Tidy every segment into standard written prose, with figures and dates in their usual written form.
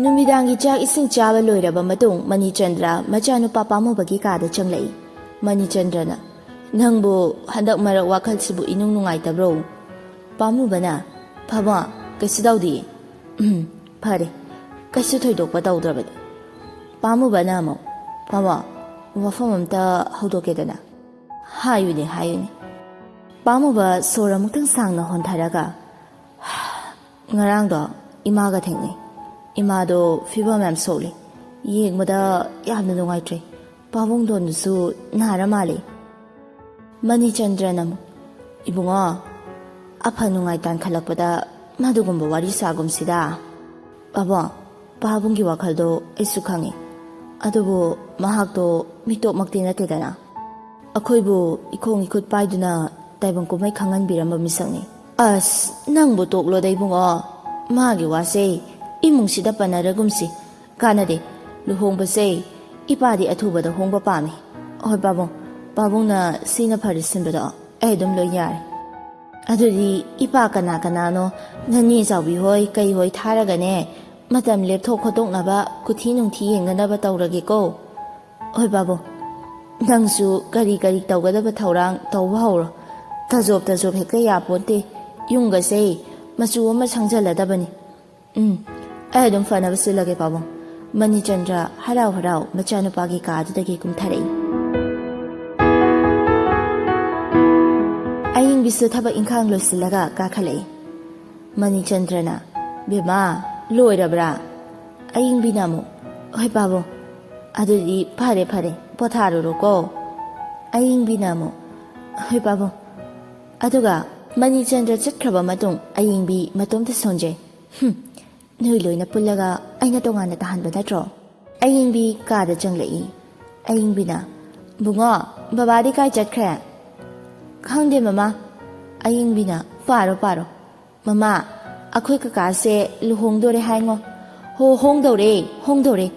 ꯅꯨꯃꯤꯗꯥꯡꯒꯤ ꯆꯥꯛ ꯏꯁꯤꯡ ꯆꯥꯕ ꯂꯣꯏꯔꯕ ꯃꯇꯨꯡ ꯃꯅꯤꯆꯟꯗ꯭ꯔ ꯃꯆꯥꯅꯨꯄꯥ ꯄꯥꯝꯃꯨꯕꯒꯤ ꯀꯥꯗ ꯆꯪꯂꯛꯏ꯫ ꯃꯅꯤꯆꯟꯗ꯭ꯔꯅ ꯅꯪꯕꯨ ꯍꯟꯗꯛ ꯃꯔꯛ ꯋꯥꯈꯜꯁꯤꯕꯨ ꯏꯅꯨꯡ ꯅꯨꯡꯉꯥꯏꯇꯕ꯭ꯔꯣ? ꯄꯥꯝꯃꯨꯕꯅ ꯐꯕ ꯀꯩꯁꯨ ꯇꯧꯗꯤꯌꯦ꯫ ꯐꯔꯦ ꯀꯩꯁꯨ ꯊꯣꯏꯗꯣꯛꯄ ꯇꯧꯗ꯭ꯔꯕꯗꯤ꯫ ꯄꯥꯝꯃꯨꯕꯅ ꯑꯃꯨꯛ ꯐꯕ ꯋꯥꯐꯝ ꯑꯝꯇ ꯍꯧꯗꯣꯛꯀꯦꯗꯅ꯫ ꯍꯥꯏꯌꯨꯅꯦ ꯍꯥꯏꯌꯨꯅꯦ꯫ ꯄꯥꯝꯃꯨꯕ ꯁꯣꯔ ꯑꯃꯨꯛꯇꯪ ꯁꯥꯡꯅ ꯍꯣꯟꯊꯔꯒ ꯉꯔꯥꯡꯗꯣ 이마가 ꯊꯦꯡꯅꯩ꯫ 이마도 ꯐꯤꯕꯝ ꯌꯥꯝ ꯁꯣꯛꯂꯤ꯫ ꯌꯦꯡꯕꯗ ꯌꯥꯝꯅ ꯅꯨꯡꯉꯥꯏꯇ꯭ꯔꯦ꯫ ꯄꯥꯕꯨꯡꯗꯣꯟꯗꯨꯁꯨ ꯅꯥꯔ ꯃꯥꯜꯂꯤ꯫ ꯃꯅꯤꯆꯟꯗ꯭ꯔꯅ 이bungo ꯑꯐ ꯅꯨꯡꯉꯥꯏ ꯇꯥꯟꯈꯠꯂꯛꯄꯗ ꯃꯗꯨꯒꯨꯝꯕ ꯋꯥꯔꯤ ꯁꯥꯒꯨꯝꯁꯤꯗ꯫ ꯄꯥꯕꯨꯡꯒꯤ ꯋꯥꯈꯜꯗꯣ ꯑꯩꯁꯨ ꯈꯪꯉꯤ꯫ ꯑꯗꯨꯕꯨ ꯃꯍꯥꯛꯇꯣ ꯃꯤꯇꯣꯞꯃꯛꯇꯤ ꯅꯠꯇꯦꯗꯅ꯫ ꯑꯩꯈꯣꯏꯕꯨ ꯏꯈꯣꯡ ꯏꯈꯨꯠ ꯄꯥꯏꯗꯨꯅ ꯇꯥꯏꯕꯪ ꯀꯨꯝꯍꯩ ꯈꯪꯍꯟꯕꯤꯔꯝꯕ ꯃꯤꯁꯛꯅꯤ꯫ ꯑꯁ ꯅꯪꯕꯨ ꯇꯣꯛꯂꯣꯗ 이bungo꯫ 마기 와세 이뭉시다 빠나라금시 가나데 루홍바세 이빠디 아투바다 홍바 빠미 어이 바봉나 시나 파리신바다 에덤 로야레 아들이 이빠 까나까나노 나니 자위호이 까이호이 타라가네 마담 랩토 코독나바 구티 뭉티 옌가나바 따우라게고 어이 바봉 낭수 까리까리 따우가다바 타우랑 따우바 하우러 다조업 해까 야본데 융가세 masu ama sangjaladabani. Ay adum fanaba silage pabong. Manichandra haraw machanupagi kaadudagi kumtharei. Aying bisu thaba ingkhang loisilaga kakhalei. Manichandrana bema loirabra. Aying binamu hoy pabong. Adudi phare potharuro ko. Aying binamu hoy pabong. Aduga Manichandra ꯆꯠꯈ꯭ꯔꯕ ꯃꯇꯨꯡ ꯑꯌꯤꯡꯕꯤ ꯃꯇꯣꯝꯇ ꯁꯣꯟꯖꯩ꯫ ꯅꯣꯏ ꯂꯣꯏꯅ ꯄꯨꯜꯂꯒ ꯑꯩꯅ ꯇꯣꯉꯥꯟꯅ ꯇꯥꯍꯟꯕ ꯅꯠꯇ꯭ꯔꯣ? ꯑꯌꯤꯡꯕꯤ ꯀꯥꯗ ꯆꯪꯂꯛꯏ꯫ ꯑꯌꯤꯡꯕꯤꯅ ꯕꯨꯡꯉꯣ ꯕꯕꯥꯗꯤ ꯀꯥꯏ ꯆꯠꯈ꯭ꯔꯦ? ꯈꯪꯗꯦ ꯃꯃꯥ꯫ ꯑꯌꯤꯡꯕꯤꯅ ꯄꯥꯔꯣ ꯃꯃꯥ ꯑꯩꯈꯣꯏ ꯀꯀꯥꯁꯦ ꯂꯨꯍꯣꯡꯗꯣꯔꯦ ꯍꯥꯏꯉꯣ꯫ ꯍꯣꯡꯗꯧꯔꯦ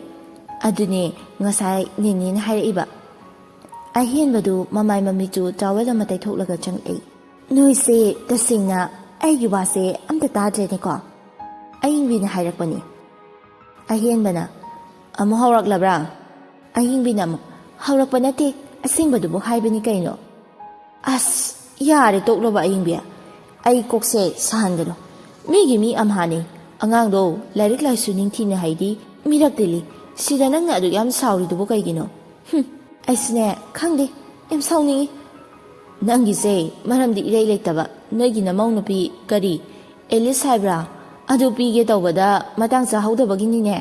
ꯑꯗꯨꯅꯦ ꯉꯁꯥꯏ ꯅꯦꯅꯦꯅ ꯍꯥꯏꯔꯛꯏꯕ꯫ ꯑꯍꯦꯟꯕꯗꯨ ꯃꯃꯥꯏ ꯃꯃꯤꯠꯇꯨ ꯇꯥꯋꯦꯜ ꯑꯃ ꯇꯩꯊꯣꯛꯂꯒ ꯆꯪꯂꯛꯏ꯫ ꯅꯣꯏꯁꯦ ꯇꯁꯦꯡꯅ ꯑꯩꯒꯤ ꯋꯥꯁꯦ ꯑꯝꯇ ꯇꯥꯗ꯭ꯔꯦꯅꯦꯀꯣ? ꯑꯌꯤꯡꯕꯤꯅ ꯍꯥꯏꯔꯛꯄꯅꯤ꯫ ꯑꯍꯦꯟꯕꯅ ꯑꯃꯨꯛ ꯍꯧꯔꯛꯂꯕ꯭ꯔꯥ? ꯑꯌꯤꯡꯕꯤꯅ ꯑꯃꯨꯛ ꯍꯧꯔꯛꯄ ꯅꯠꯇꯦ ꯑꯁꯦꯡꯕꯗꯨꯕꯨ ꯍꯥꯏꯕꯅꯤ ꯀꯩꯅꯣ꯫ ꯑꯁ ꯌꯥꯔꯦ ꯇꯣꯛꯂꯣꯕ ꯑꯌꯤꯡꯕꯤ꯫ ꯑꯩ ꯀꯣꯛꯁꯦ ꯁꯥꯍꯟꯒꯅꯨ꯫ ꯃꯤꯒꯤ ꯃꯤ ꯑꯝꯍꯥꯅꯤ꯫ ꯑꯉꯥꯡꯗꯣ ꯂꯥꯏꯔꯤꯛ ꯂꯥꯏꯁꯨ ꯅꯤꯡꯊꯤꯅ ꯍꯩꯗꯤ ꯃꯤꯔꯛ ꯇꯤꯜꯂꯤ꯫ ꯁꯤꯗ ꯅꯪꯅ ꯑꯗꯨꯛ ꯌꯥꯝ ꯁꯥꯎꯔꯤꯗꯨꯕꯨ ꯀꯩꯒꯤꯅꯣ? ꯑꯩꯁꯨꯅꯦ ꯈꯪꯗꯦ ꯌꯥꯝ ꯁꯥꯎꯅꯤꯡꯉꯤ꯫ ꯅꯪꯒꯤꯁꯦ ꯃꯔꯝꯗꯤ ꯏꯔꯩ ꯂꯩꯇꯕ ꯅꯣꯏꯒꯤ ꯅꯃꯧ ꯅꯨꯄꯤ ꯀꯔꯤ ꯑꯦꯂꯤꯁ ꯍꯥꯏꯕ꯭ꯔꯥ ꯑꯗꯨ ꯄꯤꯒꯦ ꯇꯧꯕꯗ ꯃꯇꯥꯡ ꯆꯥꯍꯧꯗꯕꯒꯤꯅꯤꯅꯦ꯫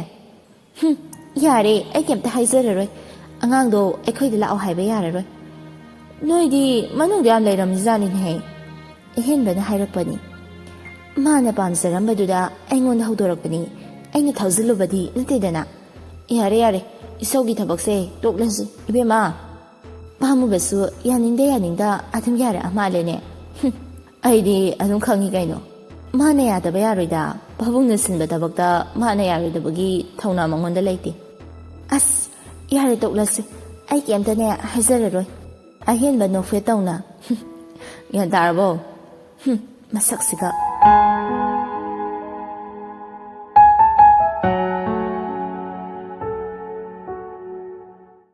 ꯌꯥꯔꯦ ꯑꯩ ꯀꯩꯝꯇ ꯍꯥꯏꯖꯔꯔꯣꯏ꯫ ꯑꯉꯥꯡꯗꯣ ꯑꯩꯈꯣꯏꯗ ꯂꯥꯛꯑꯣ ꯍꯥꯏꯕ ꯌꯥꯔꯔꯣꯏ꯫ ꯅꯣꯏꯗꯤ ꯃꯅꯨꯡꯗ ꯌꯥꯝ ꯂꯩꯔꯝꯖꯥꯠꯅꯤꯅꯦꯍꯦ꯫ ꯑꯍꯦꯟꯕꯅ ꯍꯥꯏꯔꯛꯄꯅꯤ꯫ ꯃꯥꯅ ꯄꯥꯝꯖꯔꯝꯕꯗꯨꯗ ꯑꯩꯉꯣꯟꯗ ꯍꯧꯗꯣꯔꯛꯄꯅꯤ꯫ ꯑꯩꯅ ꯊꯧꯖꯤꯜꯂꯨꯕꯗꯤ ꯅꯠꯇꯦꯗꯅ꯫ ꯌꯥꯔꯦ ꯏꯁꯧꯒꯤ ꯊꯕꯛꯁꯦ ꯇꯣꯛꯂꯁꯤ 이베마 ꯄꯥꯝꯃꯨꯕꯁꯨ ꯌꯥꯅꯤꯡꯗ ꯑꯗꯨꯝ ꯌꯥꯔꯛꯑ ꯃꯥꯜꯂꯦꯅꯦ꯫ ꯑꯩꯗꯤ ꯑꯗꯨꯝ ꯈꯪꯉꯤ ꯀꯩꯅꯣ꯫ ꯃꯥꯅ ꯌꯥꯗꯕ ꯌꯥꯔꯣꯏꯗ꯫ ꯄꯥꯕꯨꯡꯅ ꯁꯤꯟꯕ ꯊꯕꯛꯇ ꯃꯥꯅ ꯌꯥꯔꯣꯏꯗꯕꯒꯤ ꯊꯧꯅꯥ ꯃꯉꯣꯟꯗ ꯂꯩꯇꯦ꯫ ꯑꯁ ꯌꯥꯔꯦ ꯇꯣꯛꯂꯁꯤ ꯑꯩ ꯀꯩꯝꯇꯅꯦ ꯍꯥꯏꯖꯔꯔꯣꯏ꯫ ꯑꯍꯦꯟꯕ ꯅꯣꯛꯐꯦꯠ ꯇꯧꯅ ꯒ꯭ꯌꯥꯟ ꯇꯥꯔꯕꯣ? ꯃꯁꯛꯁꯤꯒ꯫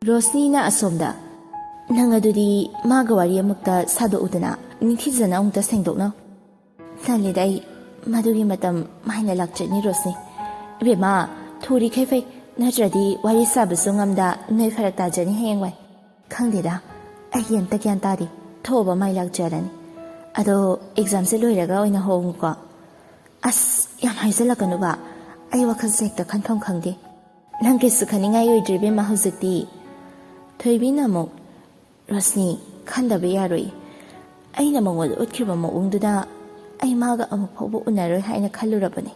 ꯔꯣꯁꯅꯤꯅ ꯑꯁꯣꯝꯗ ꯅꯪ ꯑꯗꯨꯗꯤ ꯃꯥꯒ ꯋꯥꯔꯤ ꯑꯃꯨꯛꯇ ꯁꯥꯗꯣꯛꯎꯗꯅ ꯅꯤꯡꯊꯤꯖꯅ ꯑꯃꯨꯛꯇ ꯁꯦꯡꯗꯣꯛꯅꯧ꯫ ꯇꯜꯂꯤꯗ ꯑꯩ ꯃꯗꯨꯒꯤ ꯃꯇꯝ ꯃꯥꯏꯅ ꯂꯥꯛꯆꯅꯤ ꯔꯣꯁꯅꯤ꯫ 이베마 ꯊꯨꯔꯤꯈꯩ ꯐꯩ ꯅꯠꯇ꯭ꯔꯗꯤ ꯋꯥꯔꯤ ꯁꯥꯕꯁꯨ ꯉꯝꯗ ꯅꯣꯏ ꯐꯔꯛ ꯇꯥꯖꯅꯤ ꯍꯌꯦꯡꯋꯥꯏ꯫ ꯈꯪꯗꯦꯗ ꯑꯩ ꯑꯝꯇ ꯒ꯭ꯌꯥꯟ ꯇꯥꯗꯦ꯫ ꯊꯣꯛꯑꯕ ꯃꯥꯏ ꯂꯥꯛꯆꯔꯅꯤ꯫ ꯑꯗꯣ ꯑꯦꯛꯖꯥꯝꯁꯦ ꯂꯣꯏꯔꯒ ꯑꯣꯏꯅ ꯍꯣꯡꯉꯨꯀꯣ꯫ ꯑꯁ ꯌꯥꯝ ꯍꯥꯏꯖꯜꯂꯛꯀꯅꯨꯕ ꯑꯩ ꯋꯥꯈꯜꯁꯦ ꯍꯦꯛꯇ ꯈꯟꯐꯝ ꯈꯪꯗꯦ꯫ ꯅꯪ ꯀꯩꯁꯨ ꯈꯟꯅꯤꯡꯉꯥꯏ ꯑꯣꯏꯗ꯭ꯔꯦ 이베마 ꯍꯧꯖꯤꯛꯇꯤ꯫ ꯊꯣꯏꯕꯤꯅ ꯑꯃꯨꯛ ꯔꯣꯁꯅꯤ ꯈꯟꯗꯕ ꯌꯥꯔꯣꯏ꯫ ꯑꯩꯅ ꯃꯉꯣꯟꯗ ꯎꯠꯈꯤꯕ ꯃꯑꯣꯡꯗꯨꯗ ꯑꯩ ꯃꯥꯒ ꯑꯃꯨꯛ ꯐꯥꯎꯕ ꯎꯅꯔꯣꯏ ꯍꯥꯏꯅ ꯈꯜꯂꯨꯔꯕꯅꯤ꯫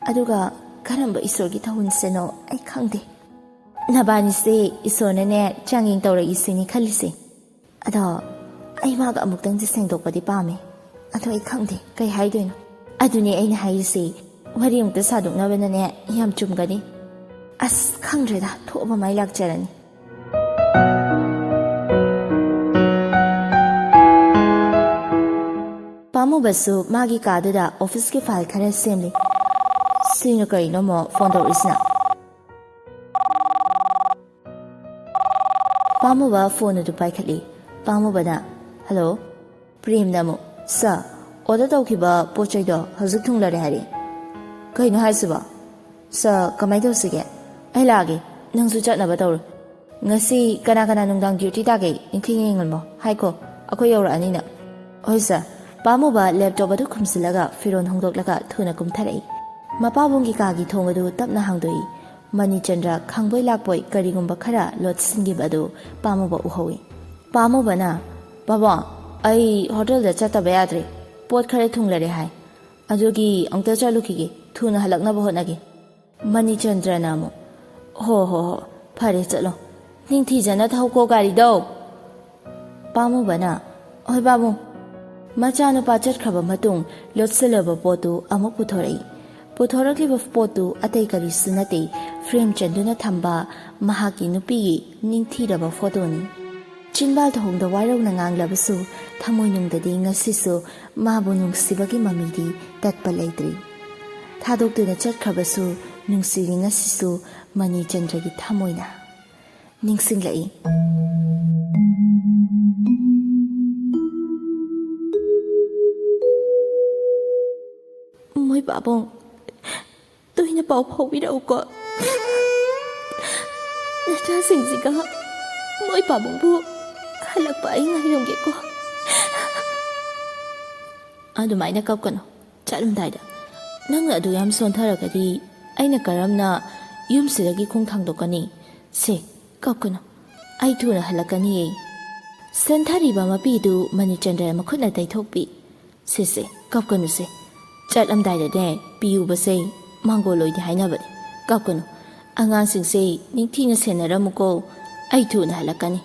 ꯑꯗꯨꯒ ꯀꯔꯝꯕ ꯏꯁꯣꯔꯒꯤ ꯊꯧꯅꯤꯁꯤꯅꯣ ꯑꯩ ꯈꯪꯗꯦ꯫ ꯅꯕꯥꯅꯤꯁꯦ ꯏꯁꯣꯔꯅꯅꯦ ꯆꯥꯡꯌꯦꯡ ꯇꯧꯔꯛꯏꯁꯤꯅꯤ ꯈꯜꯂꯤꯁꯦ꯫ ꯑꯗꯣ ꯑꯩ ꯃꯥꯒ ꯑꯃꯨꯛꯇꯪꯗꯤ ꯁꯦꯡꯗꯣꯛꯄꯗꯤ ꯄꯥꯝꯃꯦ꯫ ꯑꯗꯣ ꯑꯩ ꯈꯪꯗꯦ ꯀꯩ ꯍꯥꯏꯗꯣꯏꯅꯣ꯫ ꯑꯗꯨꯅꯦ ꯑꯩꯅ ꯍꯥꯏꯔꯤꯁꯦ ꯋꯥꯔꯤ ꯑꯃꯨꯛꯇ ꯁꯥꯗꯣꯛꯅꯕꯅꯅꯦ ꯌꯥꯝ ꯆꯨꯝꯒꯅꯤ꯫ ꯑꯁ ꯈꯪꯗ꯭ꯔꯦꯗ ꯊꯣꯛꯑꯕ ꯃꯥꯏ ꯂꯥꯛꯆꯔꯅꯤ꯫ ꯄꯥꯝꯃꯨꯕꯁꯨ ꯃꯥꯒꯤ ꯀꯥꯗꯨꯗ ꯑꯣꯐꯤꯁꯀꯤ ꯐꯥꯏꯜ ꯈꯔ ꯁꯦꯝꯂꯤ꯫ ꯁꯤꯅ ꯀꯔꯤꯅꯣꯃꯣ ꯐꯣꯟ ꯇꯧꯔꯛꯏꯁꯤꯅ ꯄꯥꯝꯃꯨꯕ ꯐꯣꯟ ꯑꯗꯨ ꯄꯥꯏꯈꯠꯂꯤ ꯄꯥꯝꯃꯨꯕꯅ ꯍꯜꯂꯣ ꯄ꯭ꯔꯦꯝꯅ ꯑꯃꯨꯛ ꯁꯥꯔ ꯑꯣꯔꯗꯔ ꯇꯧꯈꯤꯕ ꯄꯣꯠ ꯆꯩꯗꯣ ꯍꯧꯖꯤꯛ ꯊꯨꯡꯂꯔꯦ ꯍꯥꯏꯔꯦ ꯀꯩꯅꯣ ꯍꯥꯏꯁꯤꯕꯣ ꯁꯥꯔ ꯀꯃꯥꯏꯅ ꯇꯧꯁꯤꯒꯦ ꯑꯩ ꯂꯥꯛꯑꯒꯦ ꯅꯪꯁꯨ ꯆꯠꯅꯕ ꯇꯧꯔꯣ ꯉꯁꯤ ꯀꯅꯥ ꯀꯅꯥ ꯅꯨꯡꯗꯥꯡ ꯗ꯭ꯌꯨꯇꯤ ꯇꯥꯒꯦ ꯅꯤꯡꯊꯤꯅ ꯌꯦꯡꯉꯝꯃꯣ ꯍꯥꯏꯀꯣ ꯑꯩꯈꯣꯏ ꯌꯧꯔꯛꯑꯅꯤꯅ ꯍꯣꯏ ꯁꯥꯔ ꯄꯥꯝꯃꯨꯕ ꯂꯦꯞꯇꯣꯞ ꯑꯗꯨ ꯈꯨꯝꯁꯤꯜꯂꯒ ꯐꯤꯔꯣꯜ ꯍꯣꯡꯗꯣꯛꯂꯒ ꯊꯨꯅ ꯀꯨꯝꯊꯔꯛꯏ ꯃꯄꯥꯕꯨꯡꯒꯤ ꯀꯥꯒꯤ ꯊꯣꯡ ꯑꯗꯨ ꯇꯞꯅ ꯍꯥꯡꯗꯣꯛꯏ ꯃꯅꯤꯆꯟꯗ꯭ꯔ ꯈꯪꯕꯣꯏ ꯂꯥꯛꯄꯣꯏ ꯀꯔꯤꯒꯨꯝꯕ ꯈꯔ ꯂꯣꯠꯁꯤꯟꯈꯤꯕ ꯑꯗꯨ ꯄꯥꯝꯃꯨꯕ ꯎꯍꯧꯏ ꯄꯥꯝꯃꯨꯕꯅ ꯕꯕꯥ ꯑꯩ ꯍꯣꯇꯦꯜꯗ ꯆꯠꯇꯕ ꯌꯥꯗ꯭ꯔꯦ ꯄꯣꯠ ꯈꯔ ꯊꯨꯡꯂꯔꯦ ꯍꯥꯏ ꯑꯗꯨꯒꯤ ꯑꯃꯨꯛꯇ ꯆꯠꯂꯨꯈꯤꯒꯦ ꯊꯨꯅ ꯍꯜꯂꯛꯅꯕ ꯍꯣꯠꯅꯒꯦ ꯃꯅꯤꯆꯟꯗ꯭ꯔꯅ ꯑꯃꯨꯛ ꯍꯣ ꯐꯔꯦ ꯆꯠꯂꯣ ꯅꯤꯡꯊꯤꯖꯅ ꯊꯧꯀꯣ ꯒꯥꯔꯤꯗꯣ ꯄꯥꯝꯃꯨꯕꯅ ꯍꯣꯏ ꯄꯥꯕꯨꯡ ꯃꯆꯥꯅꯨꯄꯥ ꯆꯠꯈ꯭ꯔꯕ ꯃꯇꯨꯡ ꯂꯣꯠꯁꯤꯜꯂꯕ ꯄꯣꯠꯇꯨ ꯑꯃꯨꯛ ꯄꯨꯊꯣꯔꯛꯏ ꯄꯨꯊꯣꯔꯛꯂꯤꯕ ꯄꯣꯠꯇꯨ ꯑꯇꯩ ꯀꯔꯤꯁꯨ ꯅꯠꯇꯦ ꯐ꯭ꯔꯦꯝ ꯆꯟꯗꯨꯅ ꯊꯝꯕ ꯃꯍꯥꯛꯀꯤ ꯅꯨꯄꯤꯒꯤ ꯅꯤꯡꯊꯤꯔꯕ ꯐꯣꯇꯣꯅꯤ ꯆꯤꯟꯕꯥꯜ ꯊꯣꯡꯗ ꯋꯥꯔꯧꯅ ꯉꯥꯡꯂꯕꯁꯨ ꯊꯃꯣꯏꯅꯨꯡꯗꯗꯤ ꯉꯁꯤꯁꯨ ꯃꯥꯕꯨ ꯅꯨꯡꯁꯤꯕꯒꯤ ꯃꯃꯤꯗꯤ ꯇꯠꯄ ꯂꯩꯇ꯭ꯔꯤ ꯊꯥꯗꯣꯛꯇꯨꯅ ꯆꯠꯈ꯭ꯔꯕꯁꯨ ꯅꯨꯡꯁꯤꯔꯤ ꯉꯁꯤꯁꯨ ꯃꯅꯤꯆꯟꯗ꯭ꯔꯒꯤ ꯊꯃꯣꯏꯅ ꯅꯤꯡꯁꯤꯡꯂꯛꯏ ꯃꯣꯏ ꯄꯥꯕꯨꯡ ꯇꯣꯏꯅ ꯄꯥꯎ ꯐꯥꯎꯕꯤꯔꯛꯎꯀꯣ ꯅꯆꯥꯁꯤꯡꯁꯤꯒ ꯃꯣꯏ ꯄꯥꯕꯨꯡꯕꯨ ꯍꯜꯂꯛꯄ ꯑꯩ ꯉꯥꯏꯔꯝꯒꯦꯀꯣ ꯑꯗꯨꯃꯥꯏꯅ ꯀꯞꯀꯅꯨ ꯆꯠꯂꯝꯗꯥꯏꯗ ꯅꯪꯅ ꯑꯗꯨ ꯌꯥꯝ ꯁꯣꯟꯊꯔꯒꯗꯤ ꯑꯩꯅ ꯀꯔꯝꯅ ꯌꯨꯝꯁꯤꯗꯒꯤ ꯈꯣꯡ ꯊꯥꯡꯗꯣꯛꯀꯅꯤ ꯁꯦ ꯀꯞꯀꯅꯨ ꯑꯩ ꯊꯨꯅ ꯍꯜꯂꯛꯀꯅꯤꯌꯦ ꯁꯟꯊꯔꯤꯕ ꯃꯄꯤꯗꯨ ꯃꯅꯤꯆꯟꯗ꯭ꯔ ꯃꯈꯨꯠꯅ ꯇꯩꯊꯣꯛꯄꯤ ꯁꯦ ꯀꯞꯀꯅꯨꯁꯦ ꯆꯠꯂꯝꯗꯥꯏꯗꯅꯦ ꯄꯤꯌꯨꯕꯁꯦ ꯃꯥꯡꯒꯣꯜꯂꯣꯏꯗꯤ ꯍꯥꯏꯅꯕꯅꯦ ꯀꯞꯀꯅꯨ ꯑꯉꯥꯡꯁꯤꯡꯁꯦ ꯅꯤꯡꯊꯤꯅ ꯁꯦꯟꯅꯔꯝꯃꯨꯀꯣ ꯑꯩ ꯊꯨꯅ ꯍꯜꯂꯛꯀꯅꯤ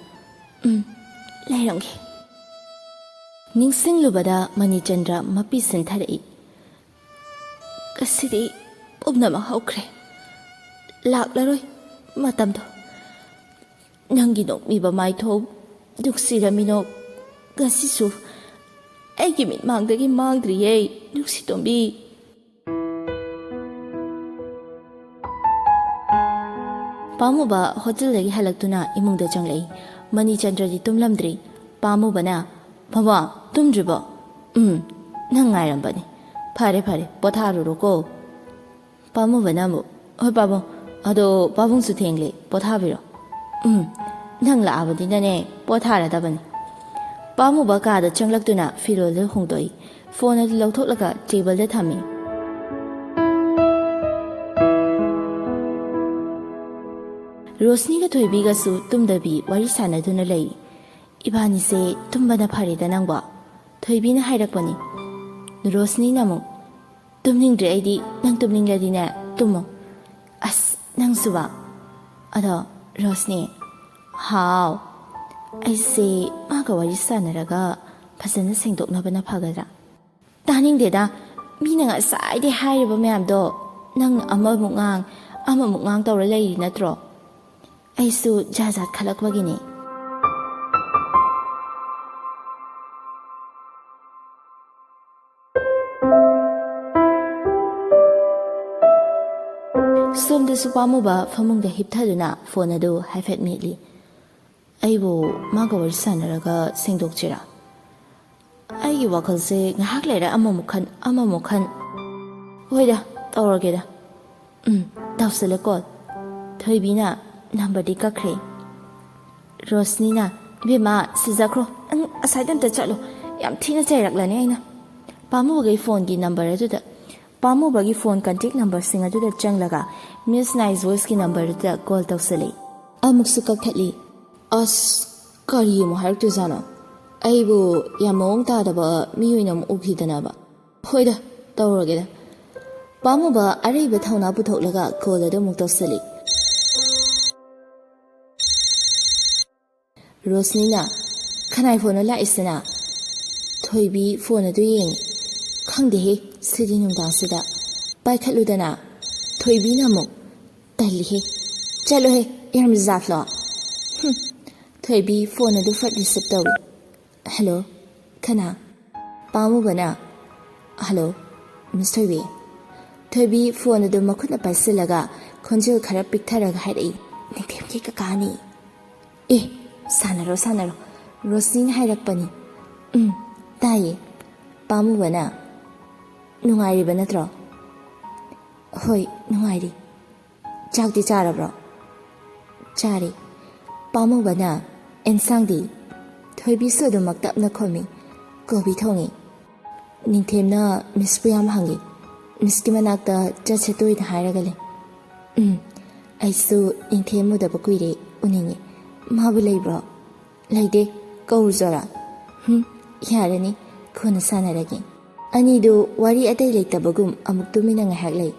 ꯂꯩꯔꯝꯒꯦ ꯅꯤꯡꯁꯤꯡꯂꯨꯕꯗ ꯃꯅꯤꯆꯟꯗ꯭ꯔ ꯃꯄꯤ ꯁꯤꯟꯊꯔꯛꯏ ꯉꯁꯤꯗꯤ ꯄꯨꯝꯅꯃꯛ ꯍꯧꯈ꯭ꯔꯦ ꯂꯥꯛꯂꯔꯣꯏ ꯃꯇꯝꯗꯣ ꯅꯪꯒꯤ ꯅꯣꯛꯃꯤꯕ ꯃꯥꯏꯊꯣꯡ ꯅꯨꯡꯁꯤꯔꯝꯃꯤꯅꯣ ꯉꯁꯤꯁꯨ ꯑꯩꯒꯤ ꯃꯤꯠꯃꯥꯡꯗꯒꯤ ꯃꯥꯡꯗ꯭ꯔꯤꯌꯦ ꯅꯨꯡꯁꯤꯇꯣꯝꯕꯤ ꯄꯥꯝꯃꯨꯕ ꯍꯣꯇꯦꯜꯗꯒꯤ ꯍꯜꯂꯛꯇꯨꯅ ꯏꯃꯨꯡꯗ ꯆꯪꯂꯛꯏ ꯃꯅꯤꯆꯟꯗ꯭ꯔꯗꯤ ꯇꯨꯝꯂꯝꯗ꯭ꯔꯤ ꯄꯥꯝꯃꯨꯕꯅ ꯕꯕꯥ ꯇꯨꯝꯗ꯭ꯔꯤꯕꯣ ꯅꯪ ꯉꯥꯏꯔꯝꯕꯅꯤ ꯐꯔꯦ ꯄꯣꯊꯥꯔꯨꯔꯣꯀꯣ ꯄꯥꯝꯃꯨꯕꯅ ꯑꯃꯨꯛ ꯍꯣꯏ ꯄꯥꯕꯨꯡ ꯑꯗꯣ ꯄꯥꯕꯨꯡꯁꯨ ꯊꯦꯡꯂꯦ ꯄꯣꯊꯥꯕꯤꯔꯣ ꯅꯪ ꯂꯥꯛꯑꯕꯅꯤꯅꯅꯦ ꯄꯣꯊꯥꯔꯗꯕꯅꯤ ꯄꯥꯝꯃꯨꯕ ꯀꯥꯗ ꯆꯪꯂꯛꯇꯨꯅ ꯐꯤꯔꯣꯜꯗꯨ ꯍꯣꯡꯗꯣꯛꯏ ꯐꯣꯟ ꯑꯗꯨ ꯂꯧꯊꯣꯛꯂꯒ ꯇꯦꯕꯜꯗ ꯊꯝꯃꯤ ꯔꯣꯁꯅꯤꯒ ꯊꯣꯏꯕꯤꯒꯁꯨ ꯇꯨꯝꯗꯕꯤ ꯋꯥꯔꯤ ꯁꯥꯟꯅꯗꯨꯅ ꯂꯩ ꯏꯕꯥꯅꯤꯁꯦ ꯇꯨꯝꯕꯅ ꯐꯔꯦꯗ ꯅꯪꯕꯣ ꯊꯣꯏꯕꯤꯅ ꯍꯥꯏꯔꯛꯄꯅꯤ ꯔꯣꯁꯅꯤꯅ ꯑꯃꯨꯛ ꯇꯨꯝꯅꯤꯡꯗ꯭ꯔꯦ ꯑꯩꯗꯤ ꯅꯪ ꯇꯨꯝꯅꯤꯡꯂꯗꯤꯅꯦ ꯇꯨꯝꯃꯣ ꯑꯁ ꯅꯪꯁꯨꯕ ꯑꯗꯣ ꯔꯣꯁꯅꯤ ꯍꯥꯎ ꯑꯩꯁꯦ ꯃꯥꯒ ꯋꯥꯔꯤ ꯁꯥꯟꯅꯔꯒ ꯐꯖꯅ ꯁꯦꯡꯗꯣꯛꯅꯕꯅ ꯐꯒꯗ꯭ꯔꯥ ꯇꯥꯅꯤꯡꯗꯦꯗ ꯃꯤꯅ ꯉꯁꯥꯏꯗꯩ ꯍꯥꯏꯔꯤꯕ ꯃꯌꯥꯝꯗꯣ ꯅꯪ ꯑꯃꯃꯨꯛ ꯉꯥꯡ ꯇꯧꯔ ꯂꯩꯔꯤ ꯅꯠꯇ꯭ꯔꯣ ꯑꯩꯁꯨ ꯖꯥꯠ ꯈꯜꯂꯛꯄꯒꯤꯅꯦ ꯁꯣꯝꯗꯁꯨ ꯄꯥꯝꯃꯨꯕ ꯐꯃꯨꯡꯗ ꯍꯤꯞꯊꯗꯨꯅ ꯐꯣꯟ ꯑꯗꯨ ꯍꯥꯏꯐꯦꯠ ꯃꯦꯠꯂꯤ ꯑꯩꯕꯨ ꯃꯥꯒ ꯋꯥꯔꯤ ꯁꯥꯟꯅꯔꯒ ꯁꯦꯡꯗꯣꯛꯁꯤꯔꯥ ꯑꯩꯒꯤ ꯋꯥꯈꯜꯁꯦ ꯉꯥꯏꯍꯥꯛ ꯂꯩꯔ ꯑꯃꯃꯨꯛ ꯈꯟ ꯍꯣꯏꯗ ꯇꯧꯔꯒꯦꯗ ꯇꯧꯁꯤꯜꯂꯦ ꯀꯣꯜ ꯊꯣꯏꯕꯤꯅ ꯅꯝꯕꯔꯗꯤ ꯀꯛꯈ꯭ꯔꯦ ꯔꯣꯁꯅꯤꯅ ꯏꯕꯦꯝꯃ ꯁꯤꯖꯈ꯭ꯔꯣ ꯅꯪ ꯑꯁꯥꯏꯗ ꯑꯝꯇ ꯆꯠꯂꯣ ꯌꯥꯝ ꯊꯤꯅ ꯆꯩꯔꯛꯂꯅꯤ ꯑꯩꯅ ꯄꯥꯝꯃꯨꯕꯒꯤ ꯐꯣꯟꯒꯤ ꯅꯝꯕꯔ ꯑꯗꯨꯗ ꯄꯥꯝꯃꯨꯕꯒꯤ ꯐꯣꯟ ꯀꯟꯇꯦꯛ ꯅꯝꯕꯔꯁꯤꯡ ꯑꯗꯨꯗ ꯆꯪꯂꯒ ꯃꯤꯁ ꯅꯥꯏꯁ ꯚꯣꯏꯁꯀꯤ ꯅꯝꯕꯔꯗꯨꯗ ꯀꯣꯜ ꯇꯧꯁꯤꯜꯂꯤ ꯑꯃꯨꯛꯁꯨ ꯀꯛꯊꯠꯂꯤ ꯑꯁ ꯀꯔꯤ ꯑꯃꯨꯛ ꯍꯥꯏꯔꯛꯇꯣꯏꯖꯥꯠꯅꯣ ꯑꯩꯕꯨ ꯌꯥꯝ ꯃꯑꯣꯡ ꯇꯥꯗꯕ ꯃꯤ ꯑꯣꯏꯅ ꯑꯃꯨꯛ ꯎꯈꯤꯗꯅꯕ ꯍꯣꯏꯗ ꯇꯧꯔꯒꯦꯗ ꯄꯥꯝꯃꯨꯕ ꯑꯔꯩꯕ ꯊꯧꯅꯥ ꯄꯨꯊꯣꯛꯂꯒ ꯀꯣꯜ ꯑꯗꯨ ꯑꯃꯨꯛ ꯇꯧꯁꯤꯜꯂꯤ ꯔꯣꯁꯅꯤꯅ ꯈꯅꯥꯏ ꯐꯣꯟꯅ ꯂꯥꯛꯏꯁꯤꯅ ꯊꯣꯏꯕꯤ ꯐꯣꯟ ꯑꯗꯨ ꯌꯦꯡꯉꯤ ꯈꯪꯗꯦꯍꯦ ꯁꯤꯗꯤ ꯅꯨꯡꯗꯥꯡꯁꯤꯗ ꯄꯥꯏꯈꯠꯂꯨꯗꯅ ꯊꯣꯏꯕꯤꯅ ꯑꯃꯨꯛ ꯇꯜꯂꯤꯍꯦ ꯆꯠꯂꯣꯍꯦ ꯌꯥꯝ ꯖꯥꯠꯂꯣ ꯊꯣꯏꯕꯤ ꯐꯣꯟ ꯑꯗꯨ ꯐꯠ ꯔꯤꯁꯤꯞ ꯇꯧꯏ ꯍꯜꯂꯣ ꯀꯅꯥ ꯄꯥꯝꯃꯨꯕꯅ ꯍꯜꯂꯣ ꯃꯤꯁ ꯊꯣꯏꯕꯤ ꯊꯣꯏꯕꯤ ꯐꯣꯟ ꯑꯗꯨ ꯃꯈꯨꯠꯅ ꯄꯥꯏꯁꯤꯜꯂꯒ ꯈꯣꯟꯖꯦꯜ ꯈꯔ ꯄꯤꯛꯊꯔꯒ ꯍꯥꯏꯔꯛꯏ, ꯅꯤꯡꯊꯦꯝꯒꯤ ꯀꯀꯥꯅꯤ꯫ ꯑꯦ, ꯁꯥꯟꯅꯔꯣ, ꯔꯣꯁꯅꯤꯅ ꯍꯥꯏꯔꯛꯄꯅꯤ꯫ ꯇꯥꯏꯌꯦ꯫ ꯄꯥꯝꯃꯨꯕꯅ, ꯅꯨꯡꯉꯥꯏꯔꯤꯕ ꯅꯠꯇ꯭ꯔꯣ? ꯍꯣꯏ, ꯅꯨꯡꯉꯥꯏꯔꯤ꯫ ꯆꯥꯛꯇꯤ ꯆꯥꯔꯕ꯭ꯔꯣ? ꯆꯥꯔꯦ꯫ ꯄꯥꯝꯃꯨꯕꯅ, ꯑꯦꯟꯁꯥꯡꯗꯤ? ꯊꯣꯏꯕꯤꯁꯨ ꯑꯗꯨꯃꯛ ꯇꯞꯅ ꯈꯨꯝꯃꯤ, ꯀꯣꯕꯤ ꯊꯣꯡꯉꯤ꯫ ꯅꯤꯡꯊꯦꯝꯅ ꯃꯤꯁꯄꯨ ꯌꯥꯝ ꯍꯪꯉꯤ, ꯃꯤꯁꯀꯤ ꯃꯅꯥꯛꯇ ꯆꯠꯁꯦ ꯇꯣꯏꯅ ꯍꯥꯏꯔꯒ ꯂꯩ꯫ ꯑꯩꯁꯨ ꯅꯤꯡꯊꯦꯝ ꯎꯗꯕ ꯀꯨꯏꯔꯦ, ꯎꯅꯤꯡꯉꯤ꯫ ꯃꯥꯕꯨ ꯂꯩꯕ꯭ꯔꯣ? ꯂꯩꯇꯦ, ꯀꯧꯔꯨꯖꯣꯔꯥ? ꯌꯥꯔꯅꯤ, ꯀꯣꯟꯅ ꯁꯥꯟꯅꯔꯒꯦ꯫ ꯑꯅꯤꯗꯨ ꯋꯥꯔꯤ ꯑꯇꯩ ꯂꯩꯇꯕꯒꯨꯝ ꯑꯃꯨꯛ ꯇꯨꯃꯤꯟꯅ ꯉꯥꯏꯍꯥꯛ ꯂꯩ꯫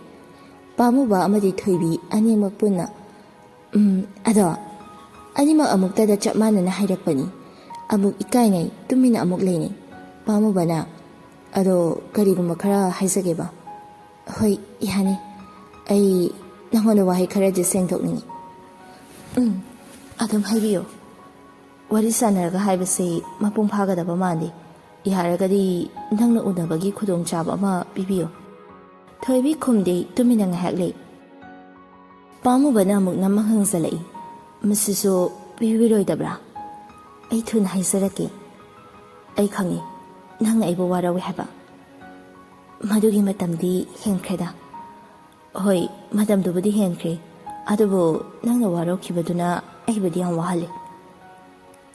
ꯄꯥꯝꯃꯨꯕ ꯑꯃꯗꯤ ꯊꯣꯏꯕꯤ ꯑꯅꯤꯃꯛ ꯄꯨꯟꯅ ꯑꯗꯣ ꯑꯅꯤꯃꯛ ꯑꯃꯨꯛꯇꯗ ꯆꯞ ꯃꯥꯟꯅꯅ ꯍꯥꯏꯔꯛꯄꯅꯤ꯫ ꯑꯃꯨꯛ ꯏꯀꯥꯏꯅꯩ, ꯇꯨꯃꯤꯟꯅ ꯑꯃꯨꯛ ꯂꯩꯅꯩ꯫ ꯄꯥꯝꯃꯨꯕꯅ, ꯑꯗꯣ ꯀꯔꯤꯒꯨꯝꯕ ꯈꯔ ꯍꯥꯏꯖꯒꯦꯕ? ꯍꯣꯏ, ꯌꯥꯅꯤ꯫ ꯑꯩ ꯅꯪꯉꯣꯟꯗ ꯋꯥꯍꯩ ꯈꯔꯗꯤ ꯁꯦꯡꯗꯣꯛꯅꯤꯡꯉꯤ꯫ ꯑꯗꯨꯝ ꯍꯥꯏꯕꯤꯌꯨ꯫ ꯋꯥꯔꯤ ꯁꯥꯟꯅꯔꯒ ꯍꯥꯏꯕꯁꯤ ꯃꯄꯨꯡ ꯐꯥꯒꯗꯕ ꯃꯥꯟꯗꯦ꯫ ꯌꯥꯔꯒꯗꯤ ꯅꯪꯅ ꯎꯅꯕꯒꯤ ꯈꯨꯗꯣꯡꯆꯥꯕ ꯑꯃ ꯄꯤꯕꯤꯌꯨ꯫ ꯊꯣꯏꯕꯤ ꯈꯨꯝꯗꯦ, ꯇꯨꯃꯤꯟꯅ ꯉꯥꯏꯍꯥꯛ ꯂꯩ꯫ ꯄꯥꯝꯃꯨꯕꯅ ꯑꯃꯨꯛ ꯅꯝꯃ ꯍꯪꯖꯜꯂꯛꯏ, ꯃꯁꯤꯁꯨ ꯄꯤꯕꯤꯔꯣꯏꯗꯕ꯭ꯔꯥ? ꯑꯩ ꯊꯨꯅ ꯍꯥꯏꯖꯔꯛꯀꯦ꯫ ꯑꯩ ꯈꯪꯉꯤ, ꯅꯪꯅ ꯑꯩꯕꯨ ꯋꯥꯔꯧꯏ ꯍꯥꯏꯕ꯫ ꯃꯗꯨꯒꯤ ꯃꯇꯝꯗꯤ ꯍꯦꯟꯈ꯭ꯔꯦꯗ꯫ ꯍꯣꯏ, ꯃꯇꯝꯗꯨꯕꯨꯗꯤ ꯍꯦꯟꯈ꯭ꯔꯦ, ꯑꯗꯨꯕꯨ ꯅꯪꯅ ꯋꯥꯔꯧꯈꯤꯕꯗꯨꯅ ꯑꯩꯕꯨꯗꯤ ꯌꯥꯝ ꯋꯥꯍꯜꯂꯤ꯫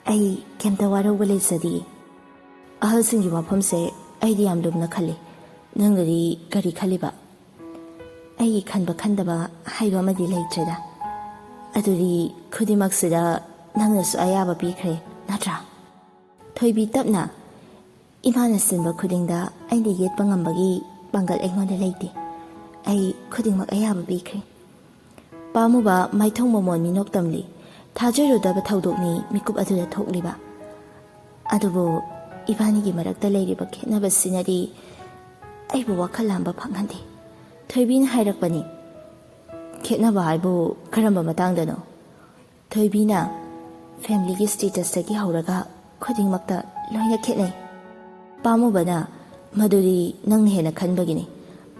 ꯑꯩ ꯀꯩꯝꯇ ꯋꯥꯔꯧꯕ ꯂꯩꯖꯗꯤꯌꯦ꯫ ꯑꯍꯜꯁꯤꯡꯒꯤ ꯋꯥꯐꯝꯁꯦ ꯑꯩꯗꯤ ꯌꯥꯝ ꯂꯨꯝꯅ ꯈꯜꯂꯤ꯫ ꯅꯪꯅꯗꯤ ꯀꯔꯤ ꯈꯜꯂꯤꯕ? ꯑꯩꯒꯤ ꯈꯟꯕ ꯈꯟꯗꯕ ꯍꯥꯏꯕ ꯑꯃꯗꯤ ꯂꯩꯇ꯭ꯔꯦꯗ꯫ ꯑꯗꯨꯗꯤ ꯈꯨꯗꯤꯡꯃꯛꯁꯤꯗ ꯅꯪꯅꯁꯨ ꯑꯌꯥꯕ ꯄꯤꯈ꯭ꯔꯦ, ꯅꯠꯇ꯭ꯔꯥ? ꯊꯣꯏꯕꯤ ꯇꯞꯅ, ꯏꯃꯥꯅ ꯁꯤꯟꯕ ꯈꯨꯗꯤꯡꯗ ꯑꯩꯅ ꯌꯦꯠꯄ ꯉꯝꯕꯒꯤ ꯄꯥꯡꯒꯜ ꯑꯩꯉꯣꯟꯗ ꯂꯩꯇꯦ꯫ ꯑꯩ ꯈꯨꯗꯤꯡꯃꯛ ꯑꯌꯥꯕ ꯄꯤꯈ꯭ꯔꯦ꯫ ꯄꯥꯝꯃꯨꯕ ꯃꯥꯏꯊꯣꯡ ꯃꯃꯣꯟ ꯃꯤꯅꯣꯛ ꯇꯝꯂꯤ꯫ ꯊꯥꯖꯔꯨꯗꯕ ꯊꯧꯗꯣꯛꯅꯤ ꯃꯤꯀꯨꯞ ꯑꯗꯨꯗ ꯊꯣꯛꯂꯤꯕ꯫ ꯑꯗꯨꯕꯨ ꯏꯕꯥꯅꯤꯒꯤ ꯃꯔꯛꯇ ꯂꯩꯔꯤꯕ ꯈꯦꯠꯅꯕꯁꯤꯅꯗꯤ ꯑꯩꯕꯨ ꯋꯥꯈꯜ ꯂꯥꯡꯕ ꯐꯪꯍꯟꯗꯦ꯫ ꯊꯣꯏꯕꯤꯅ ꯍꯥꯏꯔꯛꯄꯅꯤ꯫ ꯈꯦꯠꯅꯕ ꯍꯥꯏꯕꯨ ꯀꯔꯝꯕ ꯃꯇꯥꯡꯗꯅꯣ? ꯊꯣꯏꯕꯤꯅ, ꯐꯦꯃꯤꯂꯤꯒꯤ ꯁ꯭ꯇꯦꯇꯁꯇꯒꯤ ꯍꯧꯔꯒ ꯈꯨꯗꯤꯡꯃꯛꯇ ꯂꯣꯏꯅ ꯈꯦꯠꯅꯩ꯫ ꯄꯥꯝꯃꯨꯕꯅ, ꯃꯗꯨꯗꯤ ꯅꯪꯅ ꯍꯦꯟꯅ ꯈꯟꯕꯒꯤꯅꯤ꯫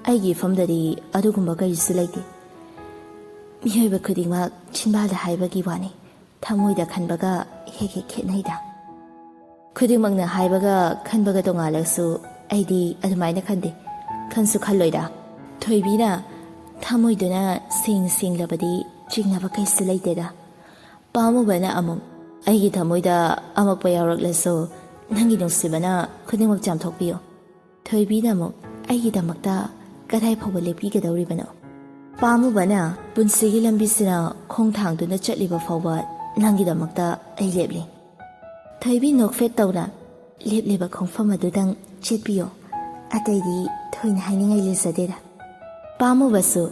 ꯑꯩꯒꯤ ꯏꯐꯝꯗꯗꯤ ꯑꯗꯨꯒꯨꯝꯕ ꯀꯔꯤꯁꯨ ꯂꯩꯇꯦ꯫ ꯃꯤꯑꯣꯏꯕ ꯈꯨꯗꯤꯡꯃꯛ ꯆꯤꯟꯕꯥꯜꯗ ꯍꯥꯏꯕꯒꯤ ꯋꯥꯅꯤ, ꯊꯃꯣꯏꯗ ꯈꯟꯕꯒ ꯍꯦꯛ ꯈꯦꯠꯅꯩꯗ꯫ ꯈꯨꯗꯤꯡꯃꯛꯅ ꯍꯥꯏꯕꯒ ꯈꯟꯕꯒ ꯇꯣꯉꯥꯜꯂꯁꯨ ꯑꯩꯗꯤ ꯑꯗꯨꯃꯥꯏꯅ ꯈꯟꯗꯦ, ꯈꯟꯁꯨ ꯈꯜꯂꯣꯏꯗ꯫ ꯊꯣꯏꯕꯤꯅ, ꯊꯃꯣꯏꯗꯨꯅ ꯁꯦꯡꯂꯕꯗꯤ ꯆꯤꯡꯅꯕ ꯀꯩꯁꯨ ꯂꯩꯇꯦꯗ꯫ ꯄꯥꯝꯃꯨꯕꯅ ꯑꯃꯨꯛ, ꯑꯩꯒꯤ ꯊꯃꯣꯏꯗ ꯑꯃꯛꯄ ꯌꯥꯎꯔꯛꯂꯁꯨ ꯅꯪꯒꯤ ꯅꯨꯡꯁꯤꯕꯅ ꯈꯨꯗꯤꯡꯃꯛ ꯆꯥꯝꯊꯣꯛꯄꯤꯌꯨ꯫ ꯊꯣꯏꯕꯤꯅ ꯑꯃꯨꯛ, ꯑꯩꯒꯤꯗꯃꯛꯇ ꯀꯗꯥꯏ ꯐꯥꯎꯕ ꯂꯦꯞꯄꯤꯒꯗꯧꯔꯤꯕꯅꯣ? ꯄꯥꯝꯃꯨꯕꯅ, ꯄꯨꯟꯁꯤꯒꯤ ꯂꯝꯕꯤꯁꯤꯅ ꯈꯣꯡ ꯊꯥꯡꯗꯨꯅ ꯆꯠꯂꯤꯕ ꯐꯥꯎꯕ ꯅꯪꯒꯤꯗꯃꯛꯇ ꯑꯩ ꯂꯦꯞꯂꯤ꯫ ꯊꯣꯏꯕꯤ ꯅꯣꯛꯐꯦꯠ ꯇꯧꯅ, ꯂꯦꯞꯂꯤꯕ ꯈꯣꯡꯐꯝ ꯑꯗꯨꯗꯪ ꯆꯦꯠꯄꯤꯌꯣ, ꯑꯇꯩꯗꯤ ꯊꯣꯏꯅ ꯍꯥꯏꯅꯤꯡꯉꯥꯏ ꯂꯩꯖꯗꯦꯗ꯫ ꯄꯥꯝꯃꯨꯕꯁꯨ,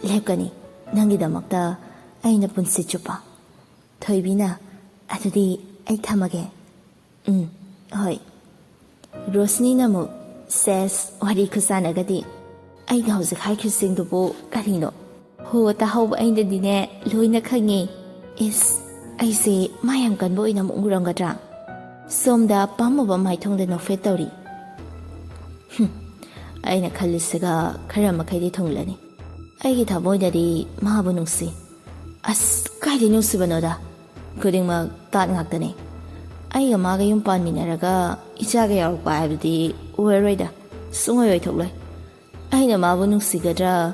ꯂꯦꯞꯀꯅꯤ, ꯅꯪꯒꯤꯗꯃꯛꯇ ꯑꯩꯅ ꯄꯨꯟꯁꯤ ꯆꯨꯞꯄ꯫ ꯊꯣꯏꯕꯤꯅ, ꯑꯗꯨꯗꯤ ꯑꯩ ꯊꯝꯃꯒꯦ꯫ ꯍꯣꯏ꯫ ꯔꯣꯁꯅꯤꯅ ꯑꯃꯨꯛ, ꯁꯦꯁ, ꯋꯥꯔꯤ ꯈꯨꯁꯥꯟꯅꯒꯗꯤ ꯑꯩꯅ ꯍꯧꯖꯤꯛ ꯍꯥꯏꯈ꯭ꯔꯤꯁꯤꯡꯗꯨꯕꯨ ꯀꯔꯤꯅꯣ? ꯍꯣ, ꯇꯥꯍꯧꯕ ꯑꯩꯅꯗꯤꯅꯦ ꯂꯣꯏꯅ ꯈꯪꯉꯤ꯫ ꯏꯁ, ꯑꯩꯁꯦ ꯃꯥ ꯌꯥꯝ ꯀꯟꯕ ꯑꯣꯏꯅ ꯑꯃꯨꯛ ꯎꯔꯝꯒꯗ꯭ꯔꯥ? ꯁꯣꯝꯗ ꯄꯥꯝꯃꯨꯕ ꯃꯥꯏꯊꯣꯡꯗ ꯅꯣꯛꯐꯦꯠ ꯇꯧꯔꯤ꯫ ꯑꯩꯅ ꯈꯜꯂꯤꯁꯤꯒ ꯈꯔ ꯃꯈꯩꯗꯤ ꯊꯨꯡꯂꯅꯤ꯫ ꯑꯩꯒꯤ ꯊꯃꯣꯏꯗꯗꯤ ꯃꯥꯕꯨ ꯅꯨꯡꯁꯤ꯫ ꯑꯁ, ꯀꯥꯏꯗꯩ ꯅꯨꯡꯁꯤꯕꯅꯣꯗ? ꯈꯨꯗꯤꯡꯃꯛ ꯇꯥꯠ ꯉꯥꯛꯇꯅꯦ꯫ ꯑꯩꯒ ꯃꯥꯒ ꯌꯨꯝ ꯄꯥꯟꯃꯤꯟꯅꯔꯒ ꯏꯆꯥꯒ ꯌꯥꯎꯔꯛꯄ ꯍꯥꯏꯕꯗꯤ ꯑꯣꯏꯔꯔꯣꯏꯗ, ꯁꯨꯡꯑꯣꯏ ꯑꯣꯏꯊꯣꯛꯂꯣꯏ꯫ ꯑꯩꯅ ꯃꯥꯕꯨ ꯅꯨꯡꯁꯤꯒꯗ꯭ꯔꯥ,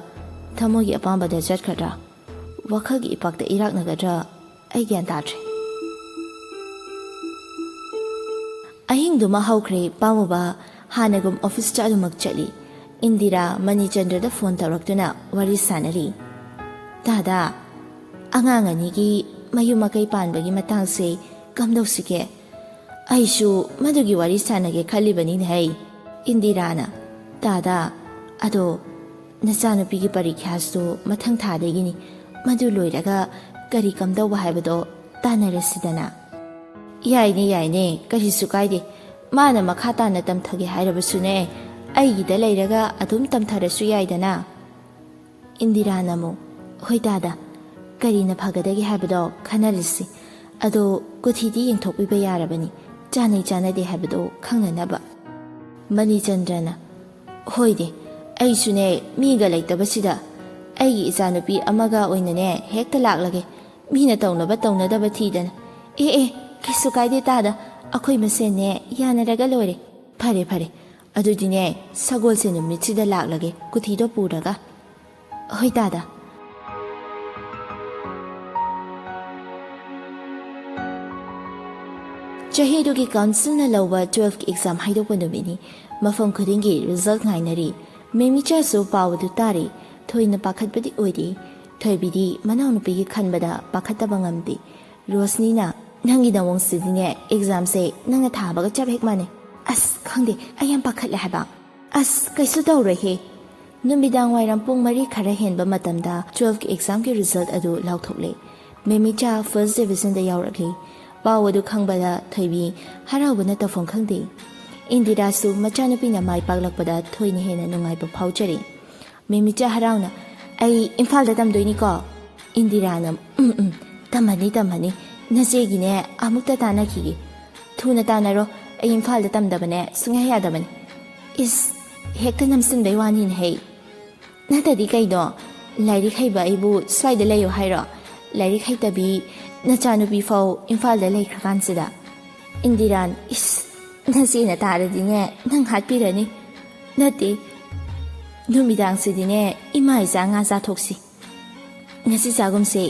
ꯊꯃꯣꯏꯒꯤ ꯑꯄꯥꯝꯕꯗ ꯆꯠꯈ꯭ꯔꯗ꯭ꯔꯥ, ꯋꯥꯈꯜꯒꯤ ꯏꯄꯥꯛꯇ ꯏꯔꯥꯛꯅꯒꯗ꯭ꯔꯥ, ꯑꯩ ꯒ꯭ꯌꯥꯟ ꯇꯥꯗ꯭ꯔꯦ꯫ ꯑꯍꯤꯡꯗꯨꯃ ꯍꯧꯈ꯭ꯔꯦ꯫ ꯄꯥꯝꯃꯨꯕ ꯍꯥꯟꯅꯒꯨꯝ ꯑꯣꯐꯤꯁꯇ ꯑꯗꯨꯃꯛ ꯆꯠꯂꯤ꯫ ꯏꯟꯗꯤꯔꯥ ꯃꯅꯤꯆꯟꯗ꯭ꯔꯗ ꯐꯣꯟ ꯇꯧꯔꯛꯇꯨꯅ ꯋꯥꯔꯤ ꯁꯥꯟꯅꯔꯤ꯫ ꯗꯥꯗꯥ, ꯑꯉꯥꯡ ꯑꯅꯤꯒꯤ ꯃꯌꯨꯝ ꯃꯀꯩ ꯄꯥꯟꯕꯒꯤ ꯃꯇꯥꯡꯁꯦ ꯀꯝꯗꯧꯁꯤꯒꯦ? ꯑꯩꯁꯨ ꯃꯗꯨꯒꯤ ꯋꯥꯔꯤ ꯁꯥꯟꯅꯒꯦ ꯈꯜꯂꯤꯕꯅꯤꯅꯦꯍꯦ꯫ ꯏꯟꯗꯤꯔꯥꯅ, ꯗꯥꯗꯥ, ꯑꯗꯣ ꯅꯆꯥꯅꯨꯄꯤꯒꯤ ꯄꯔꯤꯈ꯭ꯌꯥꯁꯨ ꯃꯊꯪ ꯊꯥꯗꯒꯤꯅꯤ꯫ ꯃꯗꯨ ꯂꯣꯏꯔꯒ ꯀꯔꯤ ꯀꯝꯗꯧꯕ ꯍꯥꯏꯕꯗꯣ ꯇꯥꯟꯅꯔꯁꯤꯗꯅ꯫ ꯌꯥꯏꯅꯦ, ꯀꯔꯤꯁꯨ ꯀꯥꯏꯗꯦ꯫ ꯃꯥꯅ ꯃꯈꯥ ꯇꯥꯅ ꯇꯝꯊꯒꯦ ꯍꯥꯏꯔꯕꯁꯨꯅꯦ, ꯑꯩꯒꯤꯗ ꯂꯩꯔꯒ ꯑꯗꯨꯝ ꯇꯝꯊꯔꯁꯨ ꯌꯥꯏꯗꯅ꯫ ꯏꯟꯗꯤꯔꯥꯅ ꯑꯃꯨꯛ, ꯍꯣꯏ ꯗꯥꯗꯥ, ꯀꯔꯤꯅ ꯐꯒꯗꯒꯦ ꯍꯥꯏꯕꯗꯣ ꯈꯟꯅꯔꯁꯤ꯫ ꯑꯗꯣ ꯀꯨꯊꯤꯗꯤ ꯌꯦꯡꯊꯣꯛꯄꯤꯕ ꯌꯥꯔꯕꯅꯤ, ꯆꯥꯟꯅꯩ ꯆꯥꯟꯅꯗꯦ ꯍꯥꯏꯕꯗꯣ ꯈꯪꯅꯅꯕ꯫ ꯃꯅꯤꯆꯟꯗ꯭ꯔꯅ, ꯍꯣꯏꯅꯦ, ꯑꯩꯁꯨꯅꯦ ꯃꯤꯒ ꯂꯩꯇꯕꯁꯤꯗ ꯑꯩꯒꯤ ꯏꯆꯥꯅꯨꯄꯤ ꯑꯃꯒ ꯑꯣꯏꯅꯅꯦ ꯍꯦꯛꯇ ꯂꯥꯛꯂꯒꯦ ꯃꯤꯅ ꯇꯧꯅꯕ ꯇꯧꯅꯗꯕ ꯊꯤꯗꯅ ꯑꯦ ꯀꯩꯁꯨ ꯀꯥꯏꯗꯦ ꯇꯥꯗ ꯑꯩꯈꯣꯏ ꯃꯁꯦꯟꯅꯦ ꯌꯥꯅꯔꯒ ꯂꯣꯏꯔꯦ ꯐꯔꯦ ꯑꯗꯨꯗꯤꯅꯦ ꯁꯒꯣꯜꯁꯦꯟ ꯅꯨꯃꯤꯠꯁꯤꯗ ꯂꯥꯛꯂꯒꯦ ꯀꯨꯊꯤꯗꯣ ꯄꯨꯔꯒ ꯍꯣꯏ ꯇꯥꯗ ꯆꯍꯤꯗꯨꯒꯤ ꯀꯥꯎꯟꯁꯤꯜꯅ ꯂꯧꯕ 12ꯒꯤ ꯑꯦꯛꯖꯥꯝ ꯍꯥꯏꯗꯣꯛꯄ ꯅꯨꯃꯤꯠꯅꯤ ꯃꯐꯝ ꯈꯨꯗꯤꯡꯒꯤ ꯔꯤꯖꯜꯠ ꯉꯥꯏꯅꯔꯤ ꯃꯦꯃꯤꯆꯥꯁꯨ ꯄꯥꯎ ꯑꯗꯨ ꯇꯥꯔꯤ ꯊꯣꯏꯅ ꯄꯥꯈꯠꯄꯗꯤ ꯑꯣꯏꯗꯦ ꯊꯣꯏꯕꯤꯗꯤ ꯃꯅꯥꯎꯅꯨꯄꯤꯒꯤ ꯈꯟꯕꯗ ꯄꯥꯈꯠꯇꯕ ꯉꯝꯗꯦ ꯔꯣꯁꯅꯤꯅ ꯅꯪꯒꯤ ꯅꯋꯣꯡꯁꯤꯗꯤꯅꯦ ꯑꯦꯛꯖꯥꯝꯁꯦ ꯅꯪꯅ ꯊꯥꯕꯒ ꯆꯞ ꯍꯦꯛ ꯃꯥꯟꯅꯩ ꯑꯁ ꯈꯪꯗꯦ ꯑꯩ ꯌꯥꯝ ꯄꯥꯈꯠꯂꯦ ꯍꯥꯏꯕ ꯑꯁ ꯀꯩꯁꯨ ꯇꯧꯔꯣꯏꯍꯦ ꯅꯨꯃꯤꯗꯥꯡ ꯋꯥꯏꯔꯝ ꯄꯨꯡ 4 ꯈꯔ ꯍꯦꯟꯕ ꯃꯇꯝꯗ 12ꯒꯤ ꯑꯦꯛꯖꯥꯝꯒꯤ ꯔꯤꯖꯜꯠ ꯑꯗꯨ ꯂꯥꯎꯊꯣꯛꯂꯦ ꯃꯦꯃꯤꯆꯥ ꯐꯥꯔꯁꯠ ꯗꯤꯕꯤꯖꯟꯗ ꯌꯥꯎꯔꯛꯂꯤ ꯄꯥꯎ ꯑꯗꯨ ꯈꯪꯕꯗ ꯊꯣꯏꯕꯤ ꯍꯔꯥꯎꯕꯅ ꯇꯧꯐꯝ ꯈꯪꯗꯦ ꯏꯟꯗꯤꯔꯥꯁꯨ ꯃꯆꯥꯅꯨꯄꯤꯅ ꯃꯥꯏ ꯄꯥꯛꯂꯛꯄꯗ ꯊꯣꯏꯅ ꯍꯦꯟꯅ ꯅꯨꯡꯉꯥꯏꯕ ꯐꯥꯎꯖꯔꯤ ꯃꯦꯃꯤꯆꯥ ꯍꯔꯥꯎꯅ ꯑꯩ ꯏꯝꯐꯥꯜꯗ ꯇꯝꯗꯣꯏꯅꯤꯀꯣ ꯏꯟꯗꯤꯔꯥꯅ ꯇꯝꯍꯅꯤ ꯅꯆꯦꯒꯤꯅꯦ ꯑꯃꯨꯛꯇ ꯇꯥꯟꯅꯈꯤꯒꯦ ꯊꯨꯅ ꯇꯥꯟꯅꯔꯣ ꯑꯩ ꯏꯝꯐꯥꯜꯗ ꯇꯝꯗꯕꯅꯦ ꯁꯨꯡꯌꯥ ꯌꯥꯗꯕꯅꯤ ꯏꯁ ꯍꯦꯛꯇ ꯅꯝꯁꯤꯟꯕꯩ ꯋꯥꯅꯤꯅꯦ ꯍꯩ ꯅꯠꯇꯗꯤ ꯀꯩꯅꯣ ꯂꯥꯏꯔꯤꯛ ꯍꯩꯕ ꯑꯩꯕꯨ ꯁ꯭ꯋꯥꯏꯗ ꯂꯩꯌꯣ ꯍꯥꯏꯔꯣ ꯂꯥꯏꯔꯤꯛ ꯍꯩꯇꯕꯤ ꯅꯆꯥꯅꯨꯄꯤ ꯐꯥꯎ ꯏꯝꯐꯥꯜꯗ ꯂꯩꯈ꯭ꯔꯀꯥꯟꯁꯤꯗ ꯏꯟꯗꯤꯔꯥꯟ ꯏꯁ ꯅꯆꯦꯅ ꯇꯥꯔꯗꯤꯅꯦ ꯅꯪ ꯍꯥꯠꯄꯤꯔꯅꯤ ꯅꯠꯇꯦ ꯅꯨꯃꯤꯗꯥꯡꯁꯤꯗꯤꯅꯦ ꯏꯃꯥ ꯏꯆꯥ ꯉꯥ ꯆꯥꯊꯣꯛꯁꯤ ꯉꯁꯤ ꯆꯥꯒꯨꯝꯁꯦ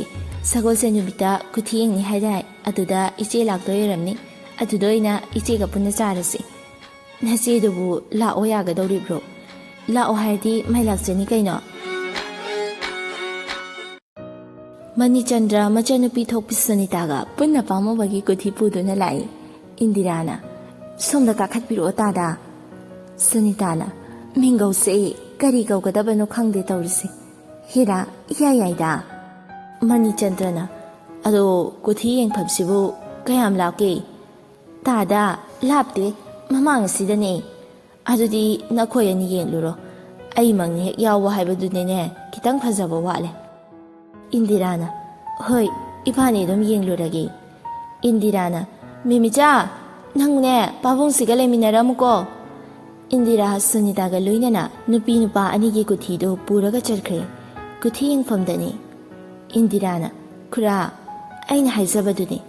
ꯁꯒꯣꯜꯁꯦꯟ ꯅꯨꯃꯤꯠꯇ ꯀꯨꯊꯤ ꯌꯦꯡꯅꯤ ꯍꯥꯏꯗꯥꯏ ꯑꯗꯨꯗ ꯏꯆꯦ ꯂꯥꯛꯇꯣꯏ ꯑꯣꯏꯔꯝꯅꯤ ꯑꯗꯨꯗ ꯑꯣꯏꯅ ꯏꯆꯦꯒ ꯄꯨꯟꯅ ꯆꯥꯔꯁꯤ ꯅꯆꯦꯗꯨꯕꯨ ꯂꯥꯛꯑꯣ ꯌꯥꯒꯗꯧꯔꯤꯕ꯭ꯔꯣ ꯂꯥꯛꯑꯣ ꯍꯥꯏꯔꯗꯤ ꯃꯥꯏ ꯂꯥꯛꯆꯅꯤ ꯀꯩꯅꯣ ꯃꯅꯤꯆꯟꯗ꯭ꯔ ꯃꯆꯥꯅꯨꯄꯤ ꯊꯣꯛꯄꯤ ꯁꯨꯅꯤꯇꯥꯒ ꯄꯨꯟꯅ ꯄꯥꯝꯃꯨꯕꯒꯤ ꯀꯨꯊꯤ ꯄꯨꯗꯨꯅ ꯂꯥꯛꯏ ꯏꯟꯗꯤꯔꯥꯅ ꯁꯣꯝꯗ ꯀꯥꯈꯠꯄꯤꯔꯛꯑꯣ ꯇꯥꯗ ꯁꯨꯅꯤꯇꯥꯅ ꯃꯤꯡꯒꯧꯁꯦ ꯀꯔꯤ ꯀꯧꯒꯗꯕꯅꯣ ꯈꯪꯗꯦ ꯇꯧꯔꯤꯁꯦ ꯍꯤꯔꯥ ꯌꯥꯏꯗ ꯃꯅꯤꯆꯟꯗ꯭ꯔꯅ ꯑꯗꯣ ꯀꯨꯊꯤ ꯌꯦꯡꯐꯝꯁꯤꯕꯨ ꯀꯌꯥꯝ ꯂꯥꯞꯀꯦ ꯇꯥꯗ ꯂꯥꯞꯇꯦ ꯃꯃꯥꯡ ꯑꯁꯤꯗꯅꯦ ꯑꯗꯨꯗꯤ ꯅꯈꯣꯏ ꯑꯅꯤ ꯌꯦꯡꯂꯨꯔꯣ ꯑꯩꯃꯛꯅ ꯍꯦꯛ ꯌꯥꯎꯕ ꯍꯥꯏꯕꯗꯨꯅꯦ ꯈꯤꯇꯪ ꯐꯖꯕ ꯋꯥꯠꯂꯦ ꯏꯟꯗꯤꯔꯥꯅ ꯍꯣꯏ ꯏꯕꯥꯅꯤ ꯑꯗꯨꯝ ꯌꯦꯡꯂꯨꯔꯒꯦ ꯏꯟꯗꯤꯔꯥꯅ ꯃꯦꯃꯤꯆꯥ ꯅꯪꯅꯦ ꯄꯥꯕꯨꯡꯁꯤꯒ ꯂꯩꯃꯤꯟꯅꯔꯝꯃꯨꯀꯣ ꯏꯟꯗꯤꯔꯥ ꯁꯨꯅꯤꯇꯥꯒ ꯂꯣꯏꯅꯅ ꯅꯨꯄꯤ ꯅꯨꯄꯥ ꯑꯅꯤꯒꯤ ꯀꯨꯊꯤꯗꯨ ꯄꯨꯔꯒ ꯆꯠꯈ꯭ꯔꯦ ꯀꯨꯊꯤ ꯌꯦꯡꯐꯝꯗꯅꯤ ꯏꯟꯗꯤꯔꯥꯅ ꯈꯨꯔꯥ ꯑꯩꯅ ꯍꯥꯏꯖꯕꯗꯨꯅꯤ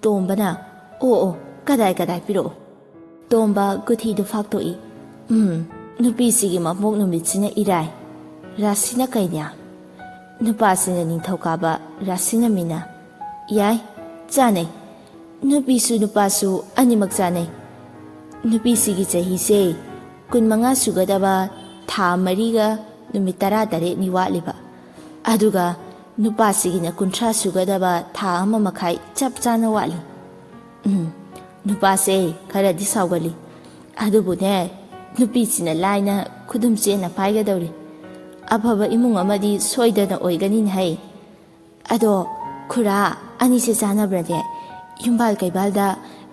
ꯇꯣꯝꯕꯅ ꯑꯣ ꯀꯗꯥꯏ ꯄꯤꯔꯛꯑꯣ ꯇꯣꯝꯕ ꯀꯨꯊꯤꯗꯨ ꯐꯥꯛꯇꯣꯛꯏ ꯅꯨꯄꯤꯁꯤꯒꯤ ꯃꯄꯣꯛ ꯅꯨꯃꯤꯠꯁꯤꯅ ꯏꯔꯥꯏ ꯔꯥꯁꯤꯅ ꯀꯩꯅ꯭ꯌꯥ ꯅꯨꯄꯥꯁꯤꯅ ꯅꯤꯡꯊꯧꯀꯥꯕ ꯔꯥꯁꯤꯅ ꯃꯤꯅ ꯌꯥꯏ ꯆꯥꯅꯩ ꯅꯨꯄꯤꯁꯨ ꯅꯨꯄꯥꯁꯨ ꯑꯅꯤꯃꯛ ꯆꯥꯅꯩ ꯅꯨꯄꯤꯁꯤꯒꯤ ꯆꯍꯤꯁꯦ 25 ꯁꯨꯒꯗꯕ ꯊꯥ 4ꯒ ꯅꯨꯃꯤꯠ 18ꯅꯤ ꯋꯥꯠꯂꯤꯕ ꯑꯗꯨꯒ ꯅꯨꯄꯥꯁꯤꯒꯤꯅ 30 ꯁꯨꯒꯗꯕ ꯊꯥ 1 ꯃꯈꯥꯏ ꯆꯞ ꯆꯥꯅ ꯋꯥꯠꯂꯤ ꯅꯨꯄꯥꯁꯦ ꯈꯔꯗꯤ ꯁꯥꯎꯒꯜꯂꯤ ꯑꯗꯨꯕꯨꯅꯦ ꯅꯨꯄꯤꯁꯤꯅ ꯂꯥꯏꯅ ꯈꯨꯗꯨꯝ ꯆꯦꯟꯅ ꯄꯥꯏꯒꯗꯧꯔꯤ ꯑꯐꯕ ꯏꯃꯨꯡ ꯑꯃꯗꯤ ꯁꯣꯏꯗꯅ ꯑꯣꯏꯒꯅꯤꯅ ꯍꯩ ꯑꯗꯣ ꯈꯨꯔꯥ ꯑꯅꯤꯁꯦ ꯆꯥꯅꯕ꯭ꯔꯅꯦ ꯌꯨꯝꯕꯥꯜ ꯀꯩꯕꯥꯜꯗ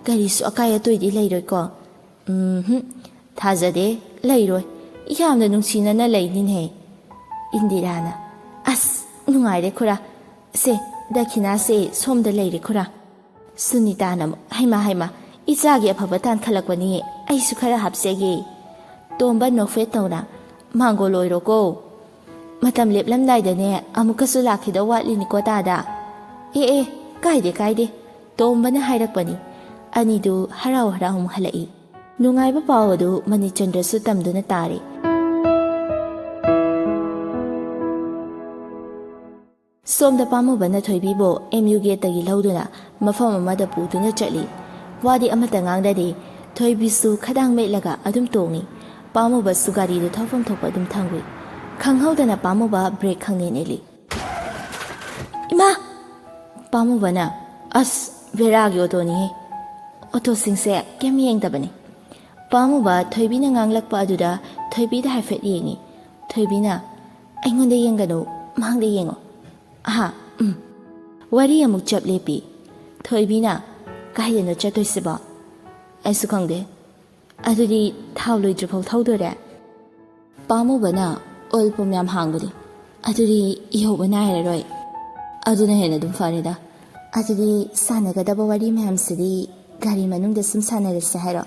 ꯀꯔꯤꯁꯨ ꯑꯀꯥꯏ ꯑꯇꯣꯏꯗꯤ ꯂꯩꯔꯣꯏꯀꯣ ꯊꯥꯖꯗꯦ ꯂꯩꯔꯣꯏ ꯌꯥꯝꯅ ꯅꯨꯡꯁꯤꯅꯅ ꯂꯩꯅꯤꯅꯦ ꯏꯟꯗꯤꯔꯥꯅ ꯑꯁ ꯅꯨꯡꯉꯥꯏꯔꯦ ꯈꯨꯔꯥ ꯁꯦ ꯗꯈꯤꯅꯥꯁꯦ ꯁꯣꯝꯗ ꯂꯩꯔꯦ ꯈꯨꯔꯥ ꯁꯨꯅꯤꯇꯥꯅ ꯍꯩꯃꯥ ꯏꯆꯥꯒꯤ ꯑꯐꯕ ꯇꯥꯟꯈꯠꯂꯛꯄꯅꯤ ꯑꯩꯁꯨ ꯈꯔ ꯍꯥꯞꯆꯒꯦ ꯇꯣꯝꯕ ꯅꯣꯛꯐꯦꯠ ꯇꯧꯅ ꯃꯥꯡꯒꯣꯜ ꯑꯣꯏꯔꯣꯀꯣ ꯃꯇꯝ ꯂꯦꯞꯂꯝꯗꯥꯏꯗꯅꯦ ꯑꯃꯨꯛꯀꯁꯨ ꯂꯥꯛꯈꯤꯗꯧ ꯋꯥꯠꯂꯤꯅꯤꯀꯣ ꯇꯥꯗ ꯀꯥꯏꯗꯦ ꯇꯣꯝꯕꯅ ꯍꯥꯏꯔꯛꯄꯅꯤ ꯑꯅꯤꯗꯨ ꯍꯔꯥꯎ ꯍꯜꯂꯛꯏ ꯅꯨꯡꯉꯥꯏꯕ ꯄꯥꯎ ꯑꯗꯨ ꯃꯅꯤꯆꯟꯗ꯭ꯔꯁꯨ ꯇꯝꯗꯨꯅ ꯇꯥꯔꯤ ꯁꯣꯝꯗ ꯄꯥꯝꯃꯨꯕꯅ ꯊꯣꯏꯕꯤꯕꯨ MU ꯒꯦꯠꯇꯒꯤ ꯂꯧꯗꯨꯅ ꯃꯐꯝ ꯑꯃꯗ ꯄꯨꯗꯨꯅ ꯆꯠꯂꯤ ꯋꯥꯗꯤ ꯑꯃꯠꯇ ꯉꯥꯡꯗꯗꯤ ꯊꯣꯏꯕꯤꯁꯨ ꯈꯗꯥꯡ ꯃꯦꯠꯂꯒ ꯑꯗꯨꯝ ꯇꯣꯡꯉꯤ ꯄꯥꯝꯃꯨꯕꯁꯨ ꯒꯥꯔꯤꯗꯨ ꯊꯧꯐꯝ ꯊꯣꯛꯄ ꯑꯗꯨꯝ ꯊꯝꯈꯤ ꯈꯪꯍꯧꯗꯅ ꯄꯥꯝꯃꯨꯕ ꯕ꯭ꯔꯦꯛ ꯈꯪꯅꯦꯟ ꯏꯜꯂꯤ ꯏꯃꯥ ꯄꯥꯝꯃꯨꯕꯅ ꯑꯁ ꯕꯦꯔꯥꯒꯤ ꯑꯣꯇꯣꯅꯤꯍꯦ ꯑꯣꯇꯣꯁꯤꯡꯁꯦ ꯀꯩꯝ ꯌꯦꯡꯗꯕꯅꯤ ꯄꯥꯝꯃꯨꯕ ꯊꯣꯏꯕꯤꯅ ꯉꯥꯡꯂꯛꯄ ꯑꯗꯨꯗ ꯊꯣꯏꯕꯤꯗ ꯍꯥꯏꯐꯦꯠ ꯌꯦꯡꯉꯤ ꯊꯣꯏꯕꯤꯅ ꯑꯩꯉꯣꯟꯗ ꯌꯦꯡꯒꯅꯨ ꯃꯥꯡꯗ ꯌꯦꯡꯉꯣ ꯋꯥꯔꯤ ꯑꯃꯨꯛ ꯆꯞ ꯂꯦꯞꯄꯤ ꯊꯣꯏꯕꯤꯅ ꯀꯥꯏꯗꯅꯣ ꯆꯠꯇꯣꯏꯁꯤꯕꯣ ꯑꯩꯁꯨ ꯈꯪꯗꯦ ꯑꯗꯨꯗꯤ ꯊꯥꯎ ꯂꯣꯏꯗ꯭ꯔꯤꯐꯥꯎ ꯊꯧꯗꯣꯏꯔꯦ ꯄꯥꯝꯃꯨꯕꯅ ꯑꯣꯏꯜ ꯄꯝ ꯌꯥꯝ ꯍꯥꯡꯕꯅꯤ ꯑꯗꯨꯗꯤ ꯌꯧꯕ ꯅꯥꯏꯔꯔꯣꯏ ꯑꯗꯨꯅ ꯍꯦꯟꯅ ꯑꯗꯨꯝ ꯐꯔꯦꯗ ꯑꯗꯨꯗꯤ ꯁꯥꯟꯅꯒꯗꯕ ꯋꯥꯔꯤ ꯃꯌꯥꯝꯁꯤꯗꯤ ꯒꯥꯔꯤ ꯃꯅꯨꯡꯗ ꯁꯨꯝ ꯁꯥꯟꯅꯔꯁꯦ ꯍꯥꯏꯔꯣ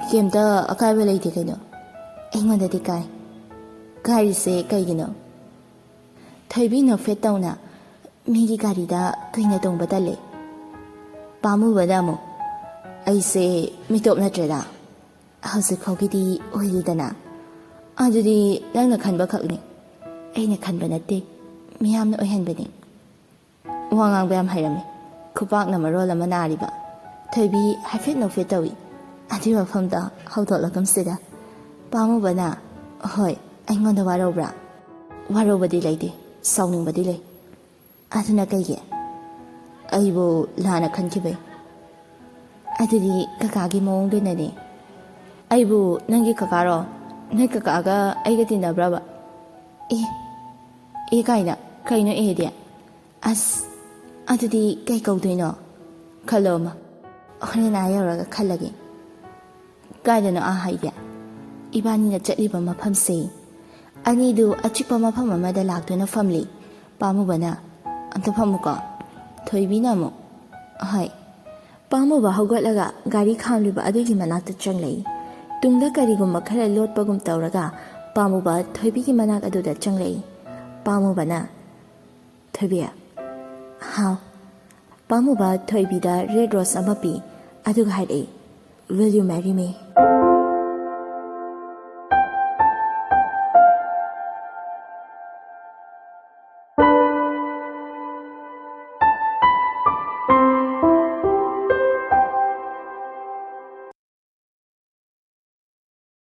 ꯀꯩꯝꯇ ꯑꯀꯥꯏꯕ ꯂꯩꯇꯦ ꯀꯩꯅꯣ ꯑꯩꯉꯣꯟꯗꯗꯤ ꯀꯥꯏ ꯒꯥꯔꯤꯁꯦ ꯀꯩꯒꯤꯅꯣ? ꯊꯣꯏꯕꯤꯅ ꯐꯦꯠ ꯇꯧꯅ ꯃꯤꯒꯤ ꯒꯥꯔꯤꯗ ꯀꯨꯏꯅ ꯇꯣꯡꯕ ꯇꯜꯂꯦ. ꯄꯥꯝꯃꯨꯕꯅ ꯑꯃꯨꯛ ꯑꯩꯁꯦ ꯃꯤꯇꯣꯞ ꯅꯠꯇ꯭ꯔꯦꯗ. ꯍꯧꯖꯤꯛ ꯐꯥꯎꯒꯤꯗꯤ ꯑꯣꯏꯔꯤꯗꯅ. ꯑꯗꯨꯗꯤ ꯅꯪꯅ ꯈꯟꯕ ꯈꯛꯅꯤ. ꯑꯩꯅ ꯈꯟꯕ ꯅꯠꯇꯦ. ꯃꯤꯌꯥꯝꯅ ꯑꯣꯏꯍꯟꯕꯅꯤ. ꯋꯥ ꯉꯥꯡꯕ ꯌꯥꯝ ꯍꯩꯔꯝꯃꯤ. ꯈꯨꯄꯥꯛꯅ ꯃꯔꯣꯜ ꯑꯃ ꯅꯥꯔꯤꯕ. ꯊꯣꯏꯕꯤ ꯍꯥꯏꯐꯦꯠ ꯅꯣꯛꯐꯦꯠ ꯇꯧꯏ. ꯑꯗꯨꯒꯤ ꯃꯐꯝꯗ ꯍꯧꯗꯣꯛꯂꯛꯀꯨꯝꯁꯤꯗ. ꯄꯥꯝꯃꯨꯕꯅ ꯍꯣꯏ ꯑꯩꯉꯣꯟꯗ ꯋꯥꯔꯧꯕ꯭ꯔꯥ? ꯋꯥꯔꯧꯕꯗꯤ ꯂꯩꯇꯦ. ꯁꯥꯎꯅꯤꯡꯕꯗꯤ ꯂꯩ. ꯑꯗꯨꯅ ꯀꯩꯒꯤ? ꯑꯩꯕꯨ ꯂꯥꯟꯅ ꯈꯟꯈꯤꯕꯩ. ꯑꯗꯨꯗꯤ ꯀꯀꯥꯒꯤ ꯃꯑꯣꯡꯗꯨꯅꯅꯦ. ꯑꯩꯕꯨ ꯅꯪꯒꯤ ꯀꯀꯥꯔꯣ? ꯅꯣꯏ ꯀꯀꯥꯒ ꯑꯩꯒ ꯇꯤꯟꯅꯕ꯭ꯔꯕ? ꯑꯦ ꯀꯥꯏꯅ ꯀꯩꯅꯣ ꯑꯦꯗꯤ? ꯑꯁ ꯑꯗꯨꯗꯤ ꯀꯩ ꯀꯧꯗꯣꯏꯅꯣ? ꯈꯜꯂꯣ ꯑꯃ. ꯍꯣꯔꯦꯟ ꯑꯥ ꯌꯧꯔꯒ ꯈꯜꯂꯒꯦ. ꯀꯥꯏꯗꯅꯣ ꯑꯥ ꯍꯥꯏꯗꯤ? ꯏꯕꯥꯅꯤꯅ ꯆꯠꯂꯤꯕ ꯃꯐꯝꯁꯦ ꯑꯅꯤꯗꯨ ꯑꯆꯤꯛꯄ ꯃꯐꯝ ꯑꯃꯗ ꯂꯥꯛꯇꯨꯅ ꯐꯝꯂꯤ. ꯄꯥꯝꯃꯨꯕꯅ ꯑꯝꯇ ꯐꯝꯃꯨꯀꯣ. ꯊꯣꯏꯕꯤꯅ ꯑꯃꯨꯛ ꯍꯣꯏ. ꯄꯥꯝꯃꯨꯕ ꯍꯧꯒꯠꯂꯒ ꯒꯥꯔꯤ ꯈꯥꯝꯂꯤꯕ ꯑꯗꯨꯒꯤ ꯃꯅꯥꯛꯇ ꯆꯪꯂꯛꯏ. ꯇꯨꯡꯗ ꯀꯔꯤꯒꯨꯝꯕ ꯈꯔ ꯂꯣꯠꯄꯒꯨꯝ ꯇꯧꯔꯒ ꯄꯥꯝꯃꯨꯕ ꯊꯣꯏꯕꯤꯒꯤ ꯃꯅꯥꯛ ꯑꯗꯨꯗ ꯆꯪꯂꯛꯏ. ꯄꯥꯝꯃꯨꯕꯅ ꯊꯣꯏꯕꯤ. ꯍꯥꯎ. ꯄꯥꯝꯃꯨꯕ ꯊꯣꯏꯕꯤꯗ ꯔꯦꯗ ꯔꯣꯁ ꯑꯃ ꯄꯤ. ꯑꯗꯨꯒ ꯍꯥꯏꯔꯛꯏ, Will you marry me?